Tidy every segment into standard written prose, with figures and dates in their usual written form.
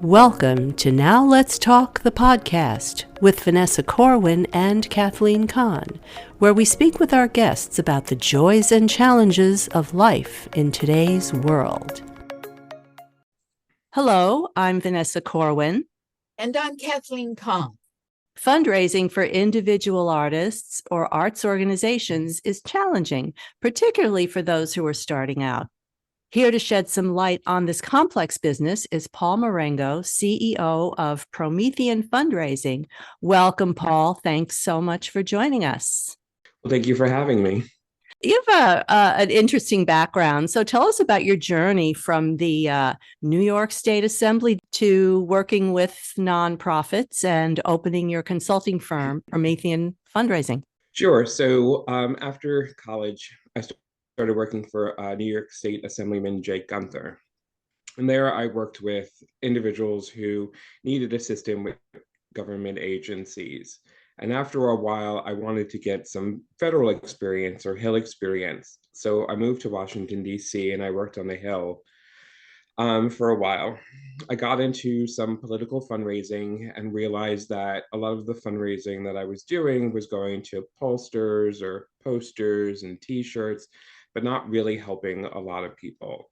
Welcome to Now Let's Talk, the podcast with Vanessa Corwin and Kathleen Kahn, where we speak with our guests about the joys and challenges of life in today's world. Hello, I'm Vanessa Corwin. And I'm Kathleen Kahn. Fundraising for individual artists or arts organizations is challenging, particularly for those who are starting out. Here to shed some light on this complex business is Paul Marengo, CEO of Promethean Fundraising. Welcome, Paul. Thanks so much for joining us. Well, thank you for having me. You have an interesting background. So tell us about your journey from the New York State Assembly to working with nonprofits and opening your consulting firm, Promethean Fundraising. Sure. So after college, I started working for New York State Assemblyman Jake Gunther. And there I worked with individuals who needed assistance with government agencies. And after a while, I wanted to get some federal experience or Hill experience. So I moved to Washington, D.C., and I worked on the Hill for a while. I got into some political fundraising and realized that a lot of the fundraising that I was doing was going to pollsters or posters and T-shirts, but not really helping a lot of people.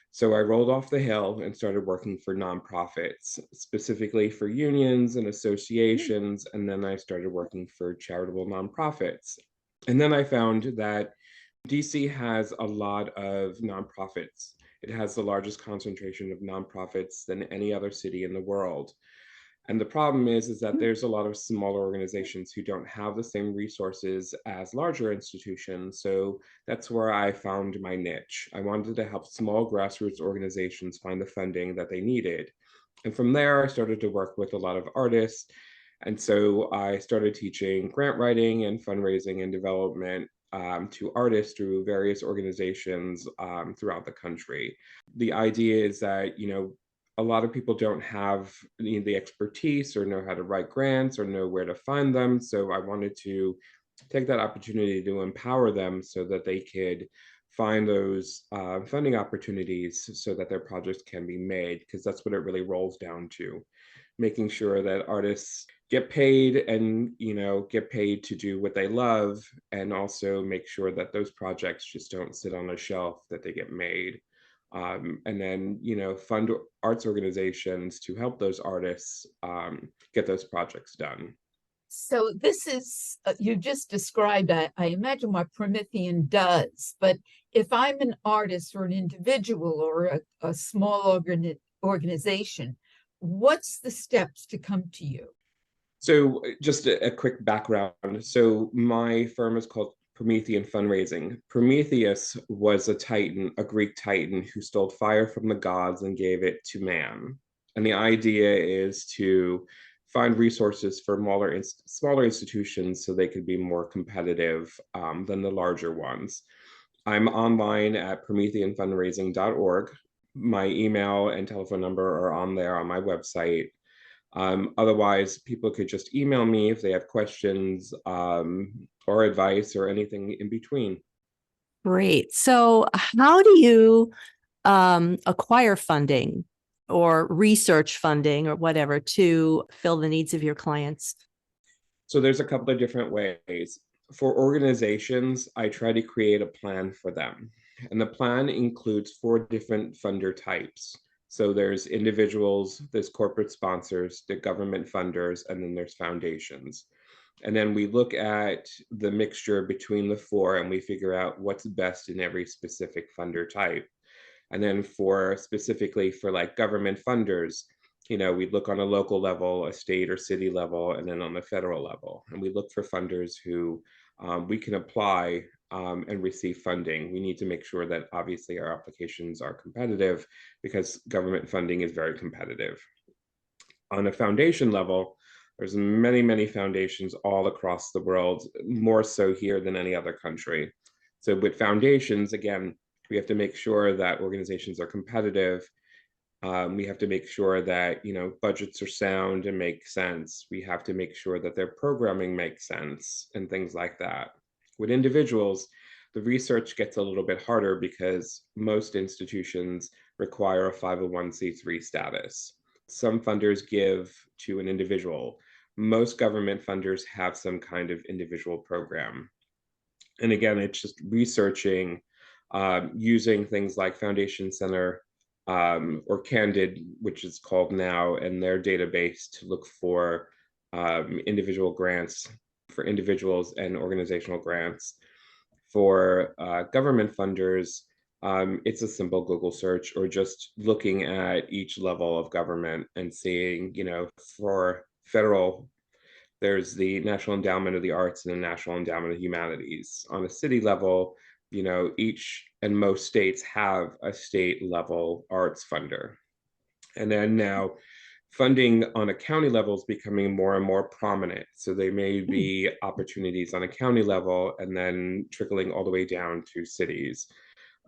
So I rolled off the Hill and started working for nonprofits, specifically for unions and associations. And then I started working for charitable nonprofits. And then I found that DC has a lot of nonprofits. It has the largest concentration of nonprofits than any other city in the world. And the problem is that there's a lot of smaller organizations who don't have the same resources as larger institutions. So that's where I found my niche. I wanted to help small grassroots organizations find the funding that they needed. And from there, I started to work with a lot of artists. And so I started teaching grant writing and fundraising and development to artists through various organizations throughout the country. The idea is that, a lot of people don't have the expertise or know how to write grants or know where to find them. So I wanted to take that opportunity to empower them so that they could find those funding opportunities so that their projects can be made, because that's what it really rolls down to, making sure that artists get paid and, get paid to do what they love, and also make sure that those projects just don't sit on a shelf, that they get made. And then, fund arts organizations to help those artists get those projects done. So this is, you just described, I imagine what Promethean does, but if I'm an artist or an individual or a small organization, what's the steps to come to you? So just a quick background. So my firm is called Promethean Fundraising. Prometheus was a titan, a Greek titan, who stole fire from the gods and gave it to man. And the idea is to find resources for smaller institutions so they could be more competitive than the larger ones. I'm online at prometheanfundraising.org. My email and telephone number are on there on my website. Otherwise, people could just email me if they have questions or advice or anything in between. Great. So how do you acquire funding or research funding or whatever to fill the needs of your clients? So there's a couple of different ways. For organizations, I try to create a plan for them. And the plan includes 4 different funder types. So there's individuals, there's corporate sponsors, the government funders, and then there's foundations. And then we look at the mixture between the 4 and we figure out what's best in every specific funder type. And then specifically for like government funders, we look on a local level, a state or city level, and then on the federal level. And we look for funders who we can apply and receive funding. We need to make sure that obviously our applications are competitive, because government funding is very competitive. On a foundation level, there's many, many foundations all across the world, more so here than any other country. So with foundations, again, we have to make sure that organizations are competitive. We have to make sure that, budgets are sound and make sense. We have to make sure that their programming makes sense and things like that. With individuals, the research gets a little bit harder because most institutions require a 501c3 status. Some funders give to an individual. Most government funders have some kind of individual program. And again, it's just researching, using things like Foundation Center, or Candid, which is called now, and their database to look for individual grants for individuals and organizational grants. For government funders, it's a simple Google search or just looking at each level of government and seeing, for federal, there's the National Endowment of the Arts and the National Endowment of Humanities. On a city level, each and most states have a state level arts funder. And then now funding on a county level is becoming more and more prominent. So there may be opportunities on a county level and then trickling all the way down to cities.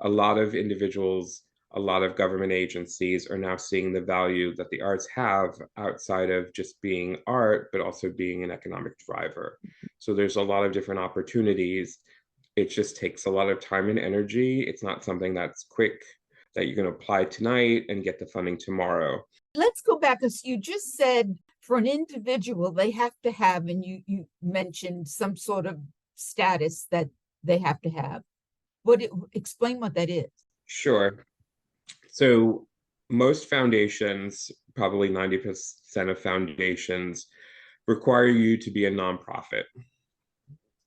A lot of individuals, a lot of government agencies are now seeing the value that the arts have outside of just being art, but also being an economic driver. So there's a lot of different opportunities. It just takes a lot of time and energy. It's not something that's quick, that you can apply tonight and get the funding tomorrow. Let's go back, because you just said for an individual, they have to have, and you mentioned some sort of status that they have to have. Explain what that is. Sure. So most foundations, probably 90% of foundations, require you to be a nonprofit.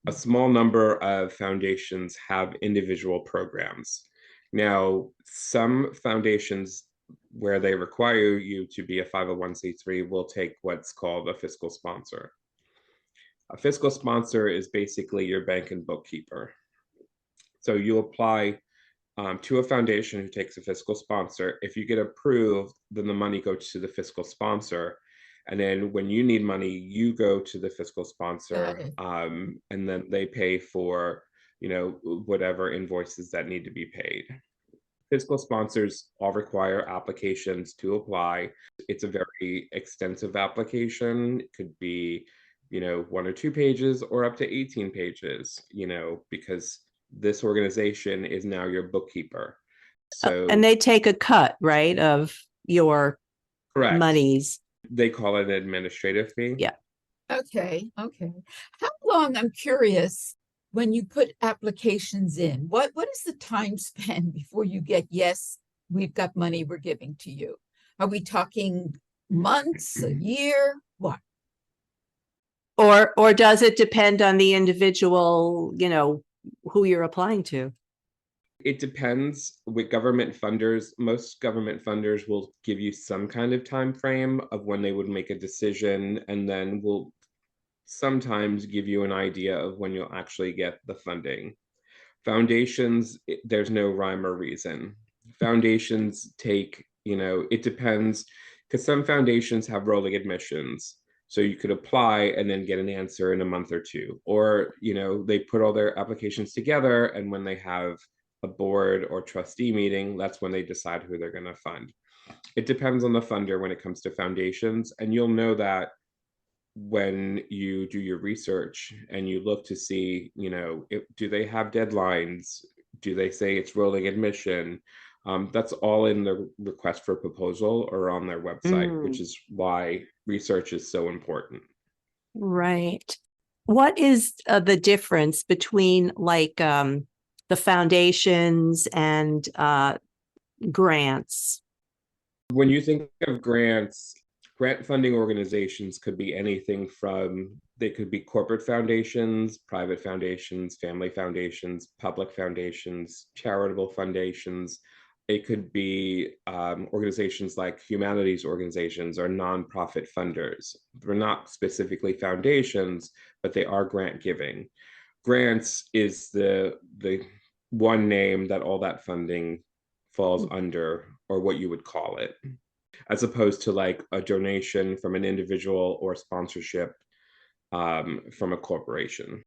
A small number of foundations have individual programs. Now, some foundations where they require you to be a 501c3 will take what's called a fiscal sponsor. A fiscal sponsor is basically your bank and bookkeeper. So you apply to a foundation who takes a fiscal sponsor. If you get approved, then the money goes to the fiscal sponsor. And then when you need money, you go to the fiscal sponsor, and then they pay for, whatever invoices that need to be paid. Fiscal sponsors all require applications to apply. It's a very extensive application. It could be, 1 or 2 pages or up to 18 pages, because this organization is now your bookkeeper. So, and they take a cut, right, of your correct. monies. They call it an administrative fee. Yeah. Okay. How long, I'm curious, when you put applications in, what is the time span before you get, yes, we've got money we're giving to you? Are we talking months, a year? What? Or does it depend on the individual, who you're applying to? It depends. With government funders, most government funders will give you some kind of time frame of when they would make a decision, and then will sometimes give you an idea of when you'll actually get the funding. Foundations, there's no rhyme or reason. Foundations take, it depends, because some foundations have rolling admissions. So you could apply and then get an answer in a month or two. Or, they put all their applications together, and when they have a board or trustee meeting, that's when they decide who they're going to fund. It depends on the funder when it comes to foundations, and you'll know that when you do your research and you look to see, do they have deadlines? Do they say it's rolling admission? That's all in the request for proposal or on their website, which is why research is so important. Right. What is the difference between the foundations and grants? When you think of grants, grant funding organizations could be anything from, they could be corporate foundations, private foundations, family foundations, public foundations, charitable foundations. It could be organizations like humanities organizations or nonprofit funders. They're not specifically foundations, but they are grant giving. Grants is the one name that all that funding falls under, or what you would call it, as opposed to like a donation from an individual or sponsorship from a corporation.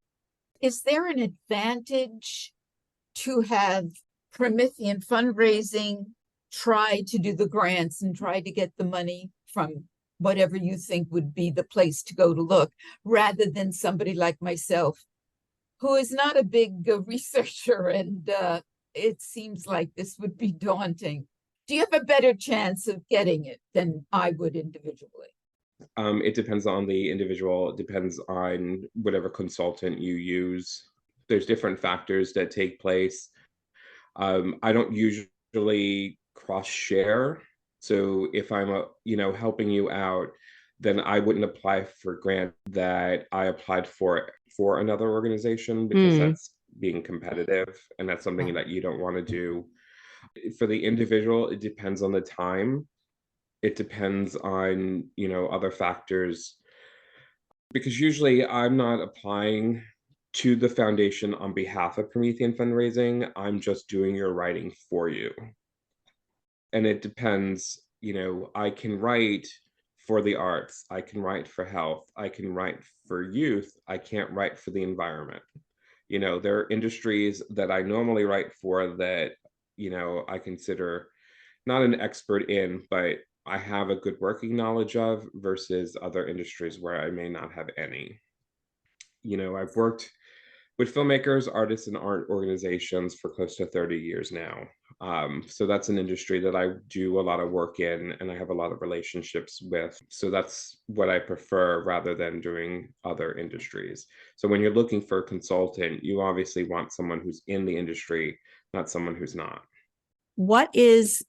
Is there an advantage to have Promethean Fundraising try to do the grants and try to get the money from whatever you think would be the place to go to look, rather than somebody like myself, who is not a big researcher, and it seems like this would be daunting? Do you have a better chance of getting it than I would individually? It depends on the individual. It depends on whatever consultant you use. There's different factors that take place. I don't usually cross share. So if I'm helping you out, then I wouldn't apply for grant that I applied for another organization, because Mm, that's being competitive, and that's something yeah. that you don't want to do. For the individual, it depends on the time. It depends on, other factors, because usually I'm not applying to the foundation on behalf of Promethean Fundraising. I'm just doing your writing for you. And it depends, I can write for the arts, I can write for health, I can write for youth, I can't write for the environment. There are industries that I normally write for that, I consider not an expert in, but I have a good working knowledge of, versus other industries where I may not have any. I've worked with filmmakers, artists, and art organizations for close to 30 years now. So that's an industry that I do a lot of work in and I have a lot of relationships with. So that's what I prefer rather than doing other industries. So when you're looking for a consultant, you obviously want someone who's in the industry, not someone who's not. What is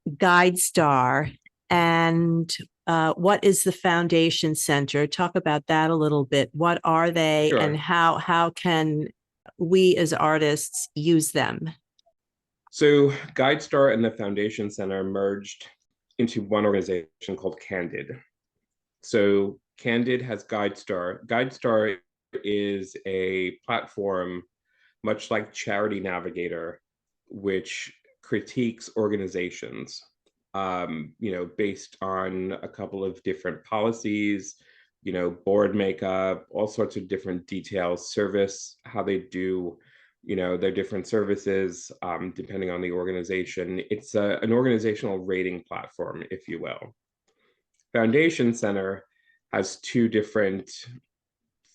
GuideStar and what is the Foundation Center? Talk about that a little bit. What are they, and Sure. how can we as artists use them? So GuideStar and the Foundation Center merged into one organization called Candid. So Candid has GuideStar. GuideStar is a platform much like Charity Navigator, which critiques organizations, based on a couple of different policies, board makeup, all sorts of different details, service, how they do, their different services, depending on the organization. It's an organizational rating platform, if you will. Foundation Center has two different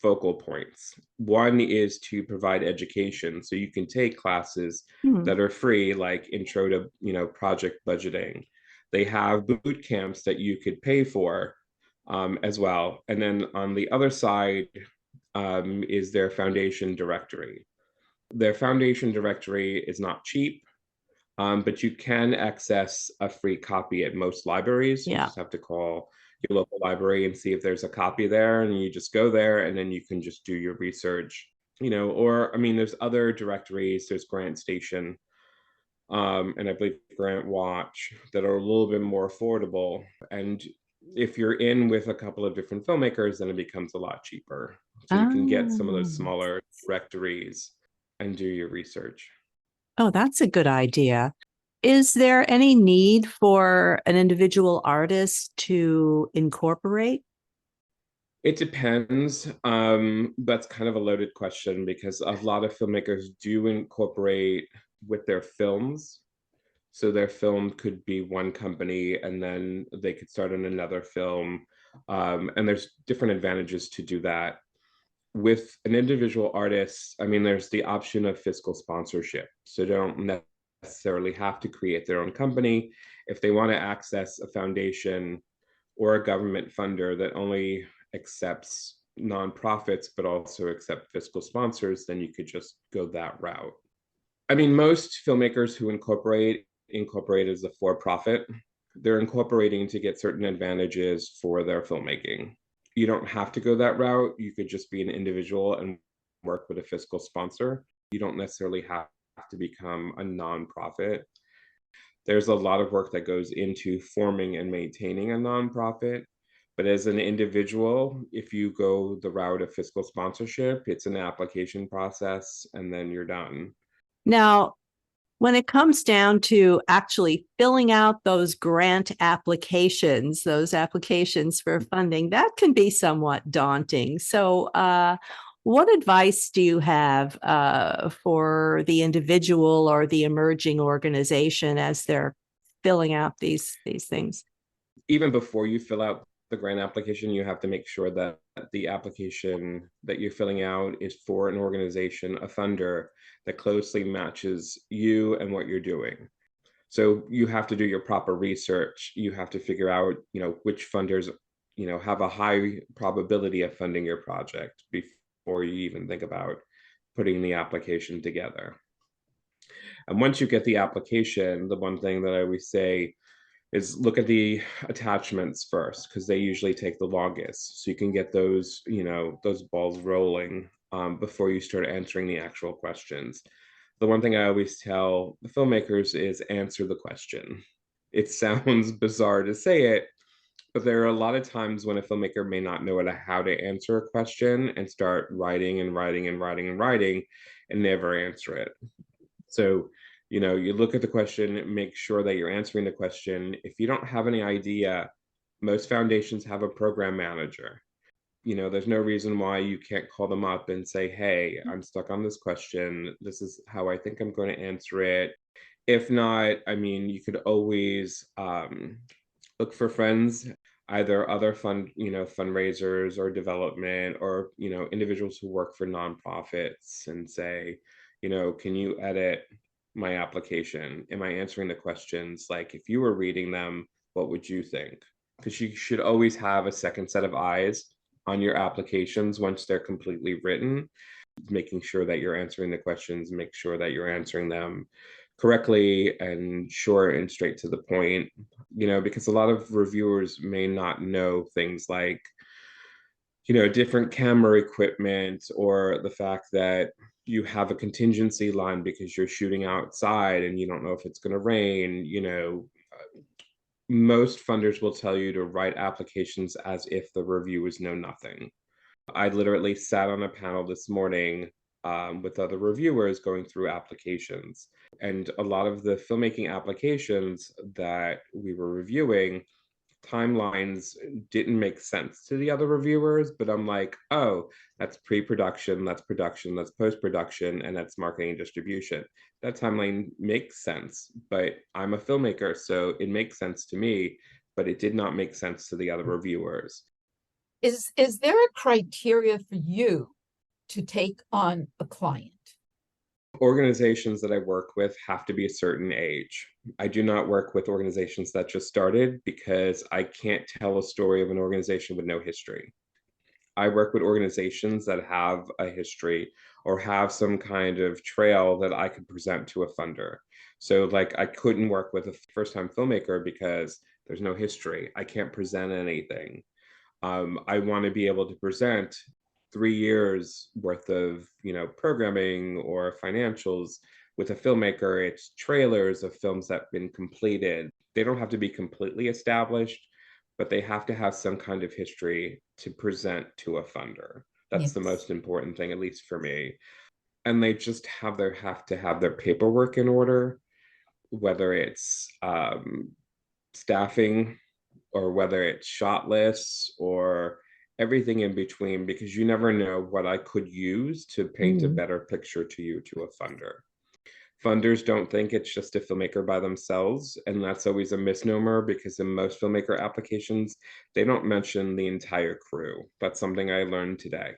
focal points. One is to provide education, so you can take classes Hmm. that are free, like intro to project budgeting. They have boot camps that you could pay for, as well. And then on the other side, is their foundation directory. Their foundation directory is not cheap, but you can access a free copy at most libraries. You Yeah. just have to call your local library and see if there's a copy there, and you just go there and then you can just do your research. Or I mean, there's other directories. There's Grant Station, and I believe Grant Watch, that are a little bit more affordable. And if you're in with a couple of different filmmakers, then it becomes a lot cheaper. So you can get some of those Oh. smaller directories and do your research. Oh, that's a good idea. Is there any need for an individual artist to incorporate? It depends. That's kind of a loaded question, because a lot of filmmakers do incorporate with their films. So their film could be one company and then they could start on another film. And there's different advantages to do that. With an individual artist, I mean, there's the option of fiscal sponsorship. So they don't necessarily have to create their own company. If they want to access a foundation or a government funder that only accepts nonprofits but also accept fiscal sponsors, then you could just go that route. I mean, most filmmakers who incorporate as a for-profit. They're incorporating to get certain advantages for their filmmaking. You don't have to go that route. You could just be an individual and work with a fiscal sponsor. You don't necessarily have to become a nonprofit. There's a lot of work that goes into forming and maintaining a nonprofit. But as an individual, if you go the route of fiscal sponsorship, it's an application process and then you're done. Now, when it comes down to actually filling out those grant applications, those applications for funding, that can be somewhat daunting. So, what advice do you have for the individual or the emerging organization as they're filling out these things? Even before you fill out the grant application, you have to make sure that the application that you're filling out is for an organization, a funder that closely matches you and what you're doing. So you have to do your proper research. You have to figure out, which funders, have a high probability of funding your project before you even think about putting the application together. And once you get the application, the one thing that I always say is look at the attachments first, because they usually take the longest. So you can get those balls rolling before you start answering the actual questions. The one thing I always tell the filmmakers is answer the question. It sounds bizarre to say it, but there are a lot of times when a filmmaker may not know how to answer a question and start writing and writing and writing and writing and never answer it. So, you look at the question, make sure that you're answering the question. If you don't have any idea, most foundations have a program manager. There's no reason why you can't call them up and say, hey, I'm stuck on this question. This is how I think I'm going to answer it. If not, I mean, you could always look for friends, either other fundraisers or development, or individuals who work for nonprofits, and say, can you edit my application? Am I answering the questions? Like, if you were reading them, what would you think? Because you should always have a second set of eyes on your applications once they're completely written, making sure that you're answering the questions, make sure that you're answering them correctly and short and straight to the point, because a lot of reviewers may not know things like, different camera equipment, or the fact that you have a contingency line because you're shooting outside and you don't know if it's going to rain. Most funders will tell you to write applications as if the reviewers know nothing. I literally sat on a panel this morning with other reviewers going through applications. And a lot of the filmmaking applications that we were reviewing, timelines didn't make sense to the other reviewers, but I'm like, oh, that's pre-production, that's production, that's post-production, and that's marketing and distribution. That timeline makes sense, but I'm a filmmaker, so it makes sense to me, but it did not make sense to the other reviewers. Is there a criteria for you to take on a client? Organizations that I work with have to be a certain age. I do not work with organizations that just started, because I can't tell a story of an organization with no history. I work with organizations that have a history or have some kind of trail that I could present to a funder. So, like, I couldn't work with a first-time filmmaker because there's no history. I can't present anything. I want to be able to present 3 years worth of programming or financials. With a filmmaker, it's trailers of films that have been completed. They don't have to be completely established, but they have to have some kind of history to present to a funder. That's the most important thing, at least for me. And they just have to have their paperwork in order, whether it's staffing, or whether it's shot lists, or everything in between, because you never know what I could use to paint a better picture to you, to a funder. Funders don't think it's just a filmmaker by themselves, and that's always a misnomer, because in most filmmaker applications, they don't mention the entire crew. That's something I learned today.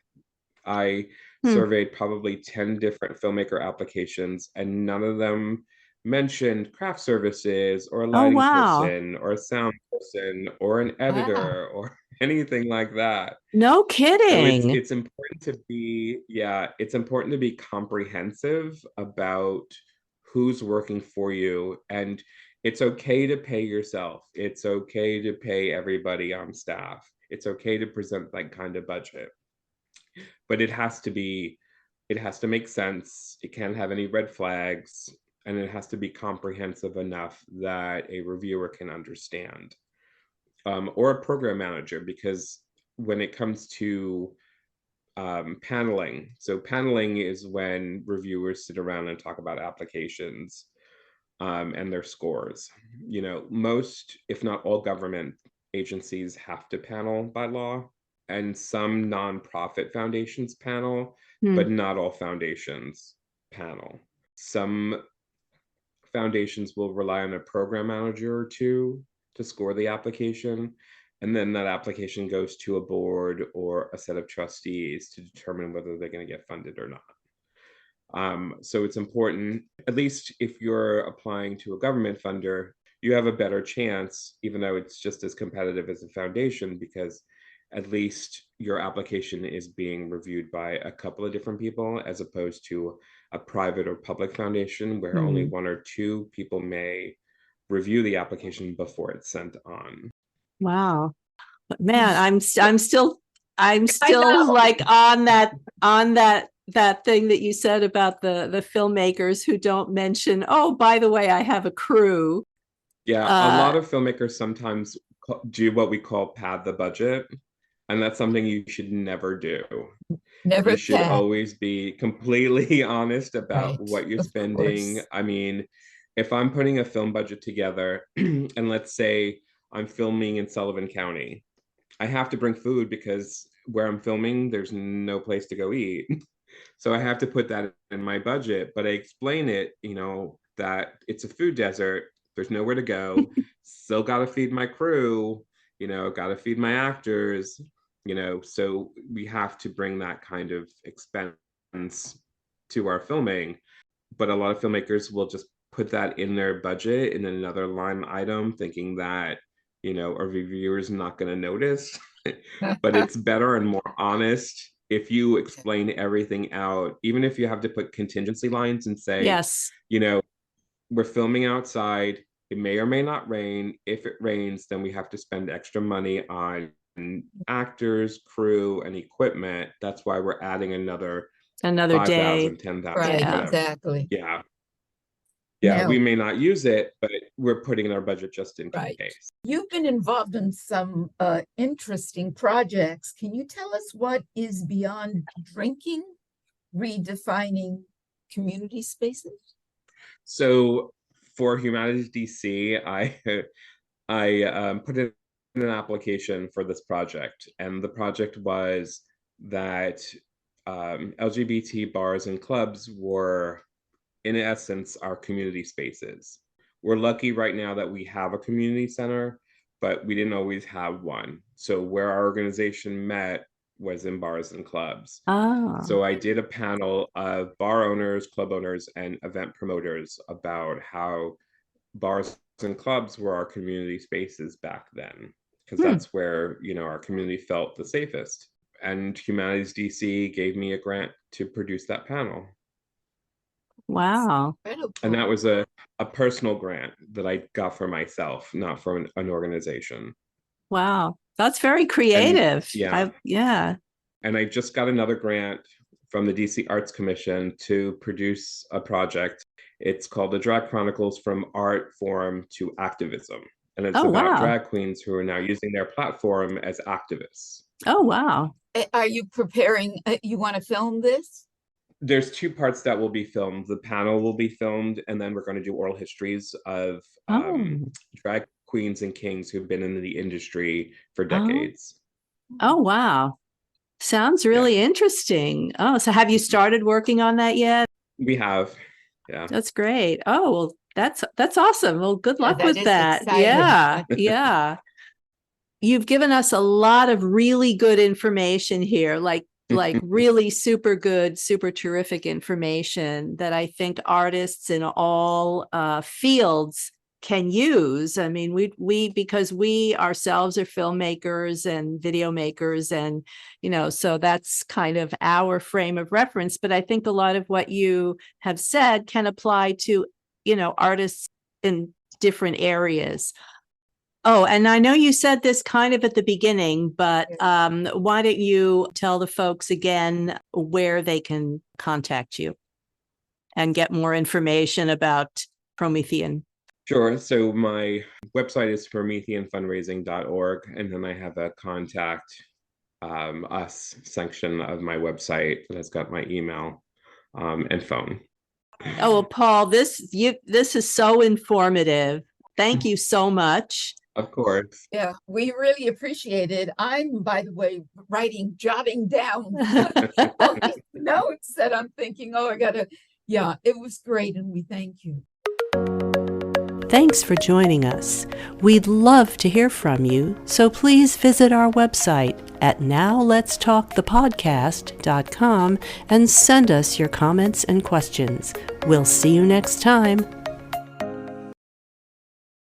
I surveyed probably 10 different filmmaker applications, and none of them mentioned craft services, or a lighting person, or a sound person, or an editor, or anything like that. No So kidding. it's important to be, it's important to be comprehensive about who's working for you. And it's okay to pay yourself. It's okay to pay everybody on staff. It's okay to present that kind of budget. But it has to make sense. It can't have any red flags, and it has to be comprehensive enough that a reviewer can understand, or a program manager, because when it comes to paneling, so paneling is when reviewers sit around and talk about applications and their scores. Most, if not all, government agencies have to panel by law, and some nonprofit foundations panel, but not all foundations panel. Some foundations will rely on a program manager or two to score the application, and then that application goes to a board or a set of trustees to determine whether they're going to get funded or not. So it's important, at least if you're applying to a government funder, you have a better chance, even though it's just as competitive as a foundation, because at least your application is being reviewed by a couple of different people, as opposed to a private or public foundation where only one or two people may review the application before it's sent on. Wow. But man, I'm still know. like on that thing that you said about the filmmakers who don't mention, oh, by the way, I have a crew. Yeah, a lot of filmmakers sometimes do what we call pad the budget, and that's something you should never do. Never You should pad. always be completely honest about Right, what you're of spending. course. I mean, if I'm putting a film budget together, and let's say I'm filming in Sullivan County, I have to bring food because where I'm filming, there's no place to go eat. So I have to put that in my budget, but I explain it, that it's a food desert. There's nowhere to go. Still got to feed my crew, got to feed my actors, so we have to bring that kind of expense to our filming. But a lot of filmmakers will just put that in their budget in another line item, thinking that, a reviewer is not going to notice. But it's better and more honest if you explain everything out, even if you have to put contingency lines and say, Yes. We're filming outside. It may or may not rain. If it rains, then we have to spend extra money on actors, crew, and equipment. That's why we're adding another day. 5,000, 10,000, Right, Yeah. whatever. exactly. Yeah. Now, We may not use it, but we're putting in our budget just in right. case. You've been involved in some interesting projects. Can you tell us what is Beyond Drinking, redefining community spaces? So for Humanities DC, I put in an application for this project, and the project was that LGBT bars and clubs were, in essence, our community spaces. We're lucky right now that we have a community center, but we didn't always have one. So where our organization met was in bars and clubs. Oh. So I did a panel of bar owners, club owners, and event promoters about how bars and clubs were our community spaces back then, because that's where, our community felt the safest. And Humanities DC gave me a grant to produce that panel. Wow. And that was a personal grant that I got for myself, not from an organization. Wow. That's very creative. And, yeah. And I just got another grant from the DC Arts Commission to produce a project. It's called The Drag Chronicles: From Art Form to Activism. And it's about drag queens who are now using their platform as activists. Oh, wow. Are you preparing, you want to film this? There's two parts that will be filmed. The panel will be filmed, and then we're going to do oral histories of drag queens and kings who've been in the industry for decades. Oh, wow. Sounds really interesting. Oh, so have you started working on that yet? We have. Yeah. That's great. Oh, well, that's awesome. Well, good luck with that. Exciting. Yeah. Yeah. You've given us a lot of really good information here, like really super good, super terrific information that I think artists in all fields can use. I mean, we because we ourselves are filmmakers and video makers, and so that's kind of our frame of reference. But I think a lot of what you have said can apply to artists in different areas. Oh, and I know you said this kind of at the beginning, but why don't you tell the folks again where they can contact you and get more information about Promethean? Sure. So my website is prometheanfundraising.org, and then I have a contact us section of my website that has got my email and phone. Oh, well, Paul, this is so informative. Thank you so much. Of course. Yeah, we really appreciate it. I'm, by the way, jotting down all these notes that I'm thinking, it was great, and we thank you. Thanks for joining us. We'd love to hear from you, so please visit our website at nowletstalkthepodcast.com and send us your comments and questions. We'll see you next time.